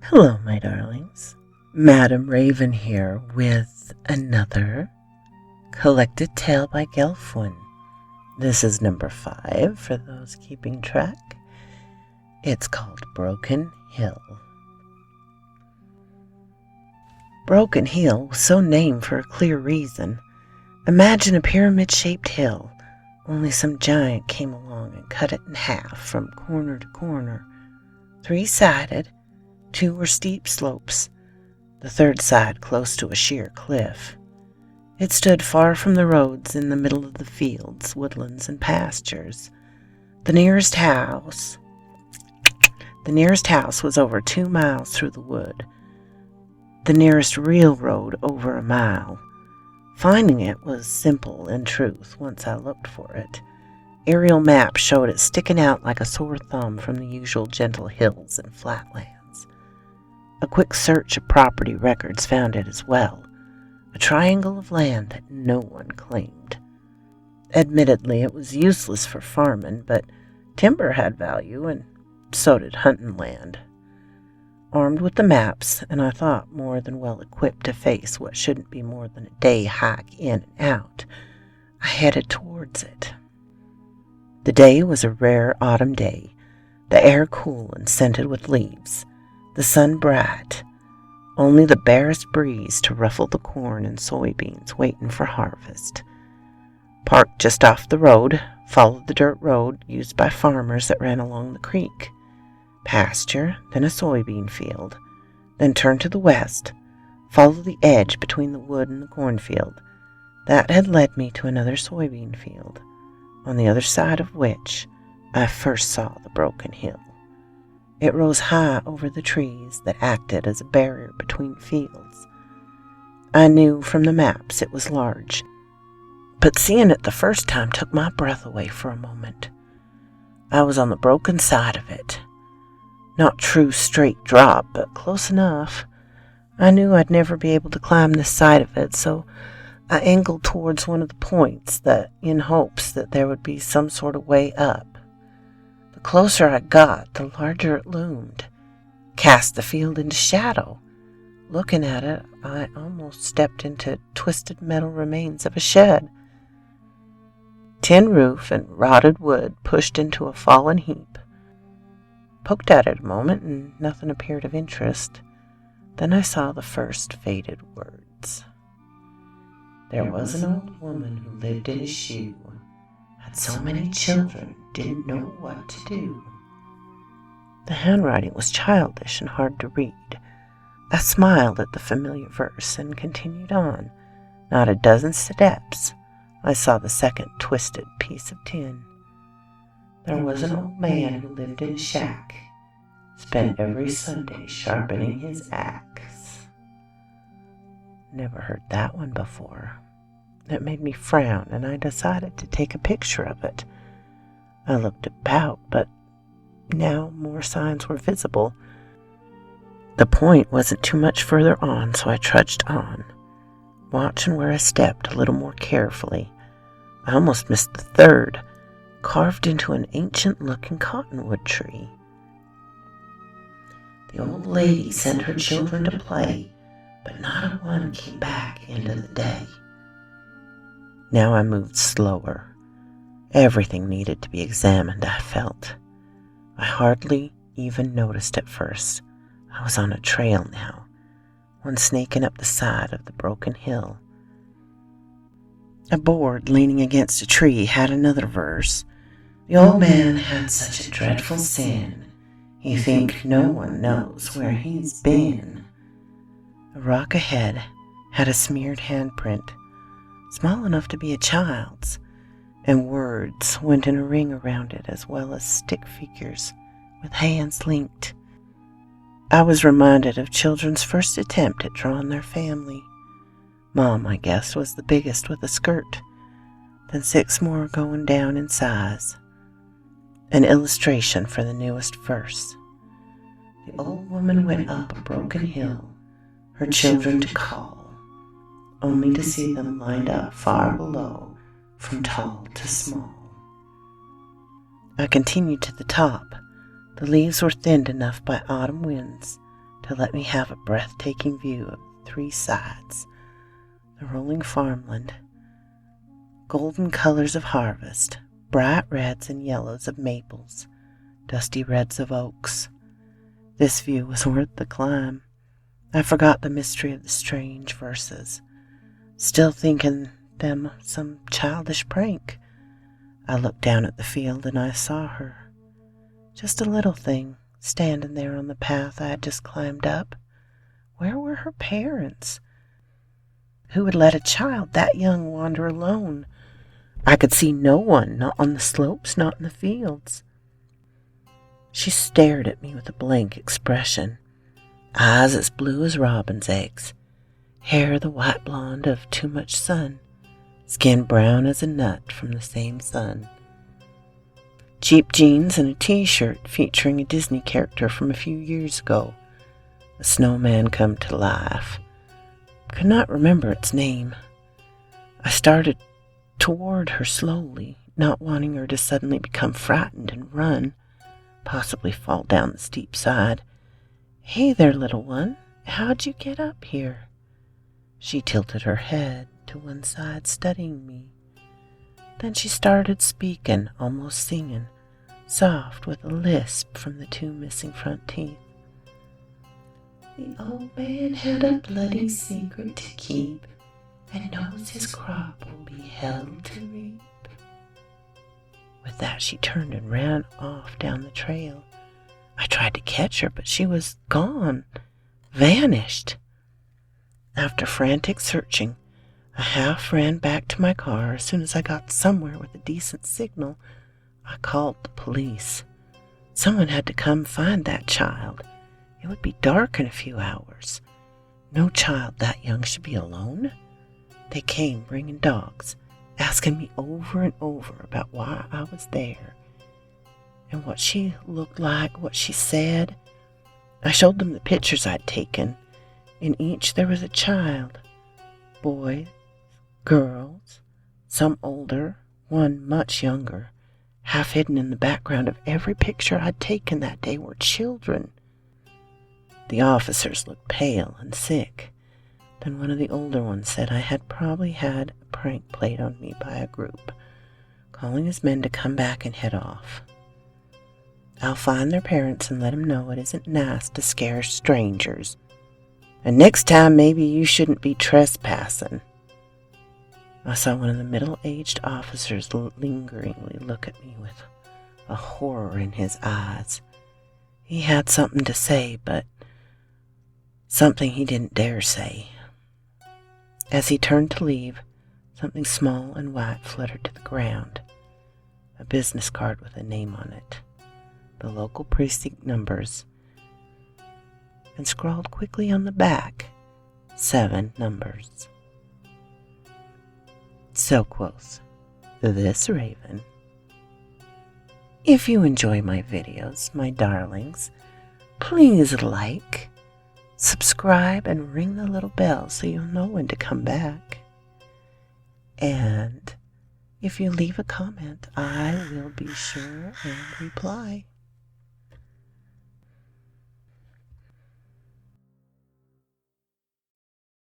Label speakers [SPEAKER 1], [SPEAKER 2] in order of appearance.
[SPEAKER 1] Hello, my darlings. Madam Raven here with another collected tale by Gelfwyn. This is number 5 for those keeping track. It's called Broken Hill. Broken Hill was so named for a clear reason. Imagine a pyramid-shaped hill, only some giant came along and cut it in half from corner to corner. 3-sided, 2 were steep slopes, the third side close to a sheer cliff. It stood far from the roads in the middle of the fields, woodlands, and pastures. The nearest house was over 2 miles through the wood. The nearest real road over a mile. Finding it was simple in truth once I looked for it. Aerial maps showed it sticking out like a sore thumb from the usual gentle hills and flatlands. A quick search of property records found it as well, a triangle of land that no one claimed. Admittedly, it was useless for farming, but timber had value, and so did hunting land. Armed with the maps, and I thought more than well equipped to face what shouldn't be more than a day hike in and out, I headed towards it. The day was a rare autumn day, the air cool and scented with leaves, the sun bright, only the barest breeze to ruffle the corn and soybeans waiting for harvest. Parked just off the road, followed the dirt road used by farmers that ran along the creek. Pasture, then a soybean field, then turned to the west, followed the edge between the wood and the cornfield. That had led me to another soybean field, on the other side of which I first saw the broken hill. It rose high over the trees that acted as a barrier between fields. I knew from the maps it was large, but seeing it the first time took my breath away for a moment. I was on the broken side of it. Not true straight drop, but close enough. I knew I'd never be able to climb this side of it, so I angled towards one of the points in hopes that there would be some sort of way up. The closer I got, the larger it loomed, cast the field into shadow. Looking at it, I almost stepped into twisted metal remains of a shed. Tin roof and rotted wood pushed into a fallen heap. Poked at it a moment, and nothing appeared of interest. Then I saw the first faded words. There was an old woman who lived in a shoe, had so many children, didn't know what to do. The handwriting was childish and hard to read. I smiled at the familiar verse and continued on. Not a dozen steps, I saw the second twisted piece of tin. There was an old man who lived in a shack, spent every Sunday sharpening his axe. Never heard that one before. It made me frown, and I decided to take a picture of it. I looked about, but now more signs were visible. The point wasn't too much further on, so I trudged on, watching where I stepped a little more carefully. I almost missed the third, carved into an ancient-looking cottonwood tree. The old lady sent her children to play, but not a one came back into the day. Now I moved slower. Everything needed to be examined, I felt. I hardly even noticed at first. I was on a trail now, one snaking up the side of the broken hill. A board leaning against a tree had another verse. The old man had such a dreadful sin, he think no one knows where he's been. A rock ahead had a smeared handprint, small enough to be a child's, and words went in a ring around it as well as stick figures with hands linked. I was reminded of children's first attempt at drawing their family. Mom, I guess, was the biggest with a skirt, then 6 more going down in size. An illustration for the newest verse. The old woman went up a broken hill, her children to call, only to see them lined up far below, from tall to small. I continued to the top. The leaves were thinned enough by autumn winds to let me have a breathtaking view of 3 sides: the rolling farmland, golden colors of harvest, bright reds and yellows of maples, dusty reds of oaks. This view was worth the climb. I forgot the mystery of the strange verses, still thinking them some childish prank. I looked down at the field and I saw her. Just a little thing, standing there on the path I had just climbed up. Where were her parents? Who would let a child that young wander alone? I could see no one, not on the slopes, not in the fields. She stared at me with a blank expression, eyes as blue as robin's eggs, hair the white blonde of too much sun, skin brown as a nut from the same sun. Cheap jeans and a t-shirt featuring a Disney character from a few years ago, a snowman come to life. Could not remember its name. I started toward her slowly, not wanting her to suddenly become frightened and run, possibly fall down the steep side. "Hey there, little one. How'd you get up here?" She tilted her head to one side, studying me. Then she started speaking, almost singing, soft with a lisp from the 2 missing front teeth. "The old man had a bloody secret to keep, and knows his crop will be hell to reap." With that, she turned and ran off down the trail. I tried to catch her, but she was gone, vanished. After frantic searching, I half ran back to my car. As soon as I got somewhere with a decent signal, I called the police. Someone had to come find that child. It would be dark in a few hours. No child that young should be alone. They came bringing dogs, asking me over and over about why I was there and what she looked like, what she said. I showed them the pictures I'd taken. In each there was a child, boys, girls, some older, one much younger. Half hidden in the background of every picture I'd taken that day were children. The officers looked pale and sick. Then one of the older ones said I had probably had a prank played on me by a group, calling his men to come back and head off. "I'll find their parents and let them know it isn't nice to scare strangers. And next time maybe you shouldn't be trespassing." I saw one of the middle-aged officers lingeringly look at me with a horror in his eyes. He had something to say, but something he didn't dare say. As he turned to leave, something small and white fluttered to the ground. A business card with a name on it, the local precinct numbers, and scrawled quickly on the back, 7 numbers. So quoth this raven. If you enjoy my videos, my darlings, please like, subscribe, and ring the little bell so you'll know when to come back. And if you leave a comment, I will be sure and reply.